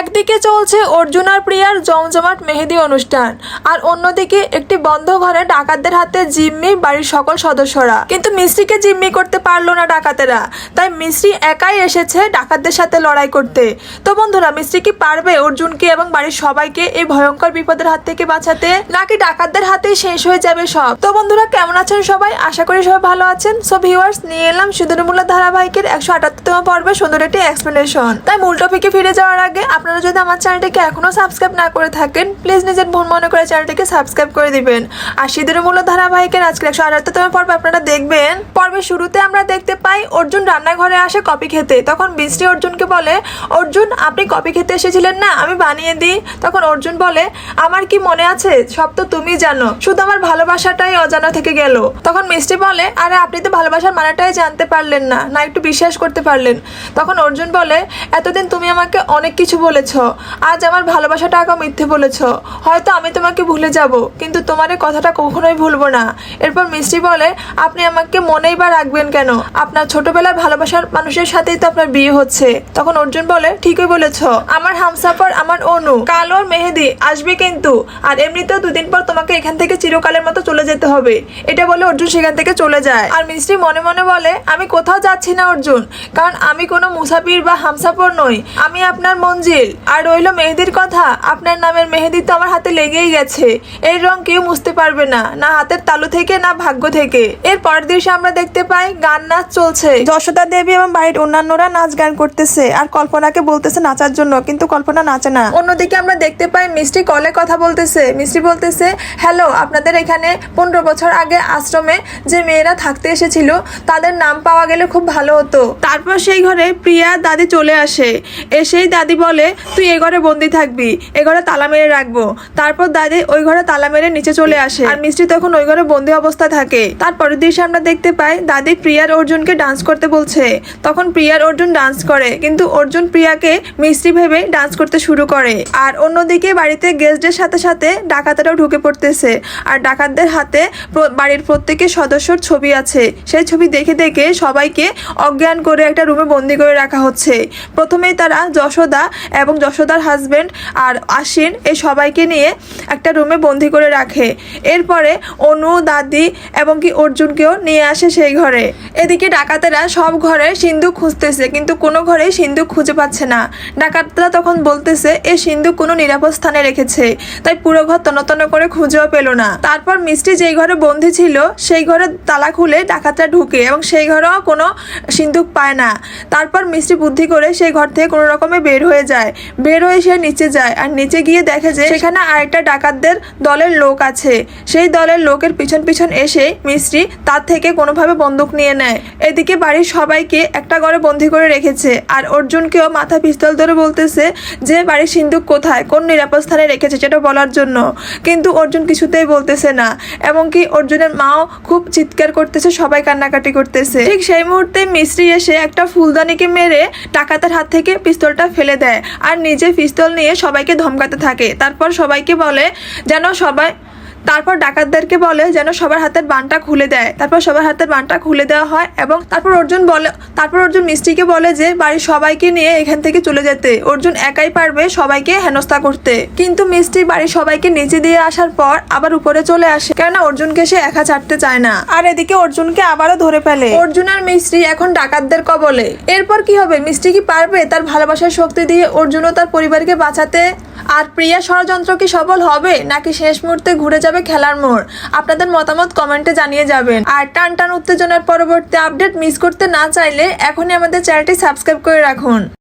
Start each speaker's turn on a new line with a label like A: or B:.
A: একদিকে চলছে অর্জুন আর প্রিয়ার জমজমাট মেহেদি অনুষ্ঠান, আর অন্যদিকে একটি বন্ধ ঘরে ডাকাতদের হাতে জিম্মি বাড়ির সকল সদস্যরা। কিন্তু মিস্ত্রিকে জিম্মি করতে পারলো না ডাকাতেরা, তাই মিস্ত্রি একাই এসেছে ডাকাতদের সাথে লড়াই করতে। তো বন্ধুরা, মিস্ত্রি কি পারবে অর্জুনকে এবং বাড়ির সবাইকে এই ভয়ঙ্কর বিপদের হাত থেকে বাঁচাতে, নাকি ডাকাতদের হাতেই শেষ হয়ে যাবে সব? তো বন্ধুরা, কেমন আছেন সবাই? আশা করি সবাই ভালো আছেন। সো ভিউয়ার্স, নিয়ে এলাম সিঁদুরমুল্লা ধারাবাহিকের 178তম পর্বে সুন্দর একটি এক্সপ্লেনেশন। তাই মূল টপিকে ফিরে যাওয়ার আগে আপনারা যদি আমার চ্যানেলটিকে এখনো সাবস্ক্রাইব না করে থাকেন, প্লিজ নিজের বোন মনে করে চ্যানেলটিকে সাবস্ক্রাইব করে দিবেন। আর সিঁদুরমুল্লা ধারাবাহিকের আজকে 178তম পর্ব আপনারা দেখবেন। পর্বের শুরুতে আমরা দেখতে পাই অর্জুন রান্নাঘরে আসে কফি খেতে। তখন মিষ্টি অর্জুনকে বলে, অর্জুন আপনি কফি খেতে এসেছিলেন না, আমি বানিয়ে দিই। তখন অর্জুন বলে, আমার কি মনে আছে, সব তো তুমি জানো, শুধু আমার ভালোবাসাটাই অজানা থেকে গেল। তখন মিষ্টি বলে, আরে আপনি তো ভালোবাসার মানেটাই জানতে পারলেন না, না একটু বিশ্বাস করতে পারলেন। তখন অর্জুন বলে, এতদিন তুমি আমাকে অনেক কিছু বলেছ, আজ আমার ভালোবাসাটাকে মিথ্যে বলেছ। হয়তো আমি তোমাকে ভুলে যাব, কিন্তু তোমার এই কথাটা কখনোই ভুলবো না। এরপর মিষ্টি বলে, আপনি আমাকে মনেই বা রাখবেন কেন? আপনার ছোটবেলার ভালোবাসার মানুষের সাথেই তো আপনার বিয়ে হচ্ছে। তখন অর্জুন বলে, ঠিকই বলেছ, আমার হামসাফার আমার অনু, কাল ওর মেহেদি আসবে কিন্তু, আর এমনিতেও দুদিন পর তোমাকে এখান থেকে চিরকালের মতো চলে যেতে হবে। এটা বলে অর্জুন সেখান থেকে চলে যায়। আর মিষ্টি মনে মনে বলে, আমি কোথাও যাচ্ছি না অর্জুন, কারণ আমি কোনো মুসাফির বা হামসাফর নই, আমি আপনার মঞ্জিল। আর রইল মেহেদির কথা, আপনার নামের মেহেদি তো আমার হাতে লেগেই গেছে, এর রং কেউ মুছতে পারবে না, না হাতের তালু থেকে না ভাগ্য থেকে। এর পরের দৃশ্যে আমরা দেখতে পাই গান নাচ চলছে। যশোদা দেবী এবং বাড়ির অন্যান্যরা নাচ গান করতেছে আর কল্পনাকে বলতেছে নাচার জন্য, কিন্তু কল্পনা নাচে না। অন্যদিকে আমরা দেখতে পাই মিষ্টি কলে কথা বলতেছে। মিষ্টি বলতেছে, হ্যালো, আপনাদের এখানে 15 বছর আগে আশ্রমে যে মেয়েরা থাকতে এসেছিল তাদের নাম পাওয়া গেলে খুব ভালো হতো। তারপর সেই ঘরে প্রিয়া দাদি চলে আসে। এসেই দাদি বলে, তুই এ ঘরে বন্দি থাকবি, এ ঘরে তালা মেরে রাখবো। তারপর দাদি ওই ঘরে তালা মেরে নিচে চলে আসে, আর মিষ্টি তখন ওই ঘরে বন্দি অবস্থায় থাকে। তারপরের দৃশ্যে আমরা দেখতে পাই দাদি প্রিয়ার অর্জুনকে ডান্স করতে বলছে। তখন প্রিয়ার অর্জুন ডান্স করে, কিন্তু অর্জুন প্রিয়াকে মিষ্টি ভেবে ডান্স করতে শুরু করে। আর অন্যদিকে বাড়িতে গেস্টদের সাথে সাথে ডাকাতেরাও ঢুকে পড়তেছে, আর ডাকাতদের হাতে বাড়ির প্রত্যেকের সদস্যর ছবি আছে। সেই ছবি দেখে দেখে সবাইকে অজ্ঞান করে একটা রুমে বন্দি করে রাখা হচ্ছে। প্রথমেই তারা যশোদা এবং যশোদার হাজবেন্ড আর আশ্বিন এই সবাইকে নিয়ে একটা রুমে বন্দি করে রাখে। এরপরে অনু, দাদি এবং কি অর্জুনকেও নিয়ে আসে সেই ঘরে। এদিকে ডাকাতেরা সব ঘরে সিন্দুক খুঁজতেছে, কিন্তু কোনো ঘরে সিন্দুক খুঁজে পাচ্ছে না। ডাকাতরা তখন বলতেছে, এই সিন্দুক কোনো নিরাপদ স্থানে রেখেছে, তাই পুরো ঘর তন্ন করে খুঁজেও পেল না। তারপর মিষ্টি যেই ঘরে বন্দি ছিল সেই ঘরে তালা খুলে ডাকাতরা ঢুকে এবং সেই ঘরেও কোনো সিন্দুক পায় না। তারপর মিষ্টি বুদ্ধি করে সেই ঘর থেকে কোনো রকমে বের হয়ে যায়। বের হয়ে সে নিচে যায়, আর নিচে গিয়ে দেখে যে সেখানে আরেকটা ডাকাতদের দলের লোক আছে। সেই দলের লোকের পিছন পিছন এসে মিষ্টি তার থেকে কোনোভাবে বন্দুক নিয়ে নেয়। এদিকে বাড়ির সবাইকে একটা ঘরে বন্দি করে রেখেছে, আর অর্জুনকেও মাথা পিস্তল ধরে বলতেছে যে বাড়ির সিন্দুক কোথায়, কোন নিরাপদ স্থানে রেখেছে সেটা বলার জন্য। কিন্তু অর্জুন কিছুতেই বলতেছে না, এবং কি অর্জুনের মাও খুব চিৎকার করতেছে, সবাই কান্নাকাটি করতেছে। ঠিক সেই মুহূর্তে মিস্ত্রি এসে একটা ফুলদানিকে মেরে ডাকাতের হাত থেকে পিস্তলটা ফেলে দেয়, আর নিজে পিস্তল নিয়ে সবাইকে ধমকাতে থাকে। তারপর সবাইকে বলে যেন তারপর ডাকাতদেরকে বলে যেন সবার হাতের বানটা খুলে দেয়। তারপর সবার হাতের বানটা খুলে দেওয়া হয়, এবং তারপর অর্জুন মিষ্টিকে বলে যে বাড়ির সবাইকে নিয়ে এখান থেকে চলে যেতে, অর্জুন একাই পারবে সবাইকে হেনস্থা করতে। কিন্তু মিষ্টি বাড়ির সবাইকে নিচে দিয়ে আসার পর আবার উপরে চলে আসে, কেননা অর্জুনকে সে একা ছাড়তে চায় না। আর এদিকে অর্জুনকে আবারও ধরে ফেলে। অর্জুন আর মিষ্টি এখন ডাকাতদের কবলে। এরপর কি হবে? মিষ্টি কি পারবে তার ভালোবাসার শক্তি দিয়ে অর্জুন ও তার পরিবারকে বাঁচাতে? আর প্রিয়া ষড়যন্ত্র কি সফল হবে, নাকি শেষ মুহূর্তে ঘুরে যাবে খেলার মোড়? আপনাদের মতামত কমেন্টে জানিয়ে যাবেন। আর টান উত্তেজনার পরবর্তী আপডেট মিস করতে না চাইলে এখনই আমাদের চ্যানেলটি সাবস্ক্রাইব করে রাখুন।